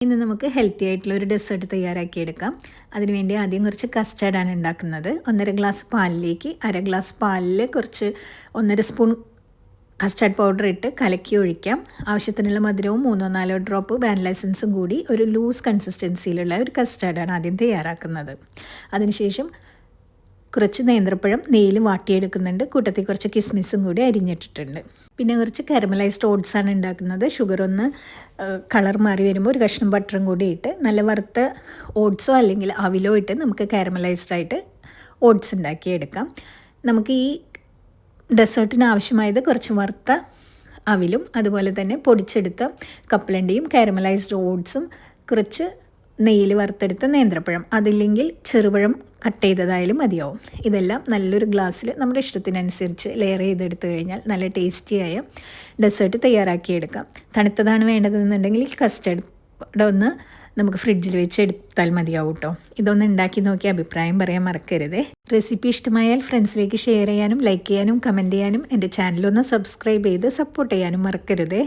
ഇന്ന് നമുക്ക് ഹെൽത്തി ആയിട്ടുള്ള ഒരു ഡെസേർട്ട് തയ്യാറാക്കിയെടുക്കാം. അതിനുവേണ്ടി ആദ്യം കുറച്ച് കസ്റ്റാർഡാണ് ഉണ്ടാക്കുന്നത്. 1.5 ഗ്ലാസ് പാലിലേക്ക് 1/2 ഗ്ലാസ് പാലിൽ കുറച്ച് 1.5 സ്പൂൺ കസ്റ്റാർഡ് പൗഡർ ഇട്ട് കലക്കി ഒഴിക്കാം. ആവശ്യത്തിനുള്ള മധുരവും 3-4 ഡ്രോപ്പ് വാനില എസൻസും കൂടി ഒരു ലൂസ് കൺസിസ്റ്റൻസിയിലുള്ള ഒരു കസ്റ്റാർഡാണ് ആദ്യം തയ്യാറാക്കുന്നത്. അതിനുശേഷം കുറച്ച് നേന്ത്രപ്പഴം നെയ്യിൽ വാട്ടിയെടുക്കുന്നുണ്ട്. കൂട്ടത്തിൽ കുറച്ച് കിസ്മിസും കൂടി അരിഞ്ഞിട്ടിട്ടുണ്ട്. പിന്നെ കുറച്ച് കാരമലൈസ്ഡ് ഓട്സ് ആണ് ഉണ്ടാക്കുന്നത്. ഷുഗർ ഒന്ന് കളർ മാറി വരുമ്പോൾ ഒരു കഷ്ണം ബട്ടറും കൂടി ഇട്ട് നല്ല വറുത്ത ഓട്സോ അല്ലെങ്കിൽ അവിലോ ഇട്ട് നമുക്ക് കാരമലൈസ്ഡ് ആയിട്ട് ഓട്സ് ഉണ്ടാക്കിയെടുക്കാം. നമുക്ക് ഈ ഡെസേർട്ടിന് ആവശ്യമായത് കുറച്ച് വറുത്ത അവിലും അതുപോലെ തന്നെ പൊടിച്ചെടുത്ത കപ്പലണ്ടിയും കാരമലൈസ്ഡ് ഓട്സും കുറച്ച് നെയ്യിൽ വറുത്തെടുത്ത നേന്ത്രപ്പഴം, അതില്ലെങ്കിൽ ചെറുപഴം കട്ട് ചെയ്തതായാലും മതിയാവും. ഇതെല്ലാം നല്ലൊരു ഗ്ലാസ്സിൽ നമ്മുടെ ഇഷ്ടത്തിനനുസരിച്ച് ലെയർ ചെയ്തെടുത്തു കഴിഞ്ഞാൽ നല്ല ടേസ്റ്റിയായ ഡെസേർട്ട് തയ്യാറാക്കിയെടുക്കാം. തണുത്തതാണ് വേണ്ടതെന്നുണ്ടെങ്കിൽ കസ്റ്റർഡ് ഒന്ന് നമുക്ക് ഫ്രിഡ്ജിൽ വെച്ച് എടുത്താൽ മതിയാവും കേട്ടോ. ഇതൊന്ന് ഉണ്ടാക്കി നോക്കി അഭിപ്രായം പറയാൻ മറക്കരുത്. റെസിപ്പി ഇഷ്ടമായാൽ ഫ്രണ്ട്സിലേക്ക് ഷെയർ ചെയ്യാനും ലൈക്ക് ചെയ്യാനും കമൻറ്റ് ചെയ്യാനും എൻ്റെ ചാനലൊന്ന് സബ്സ്ക്രൈബ് ചെയ്ത് സപ്പോർട്ട് ചെയ്യാനും മറക്കരുത്.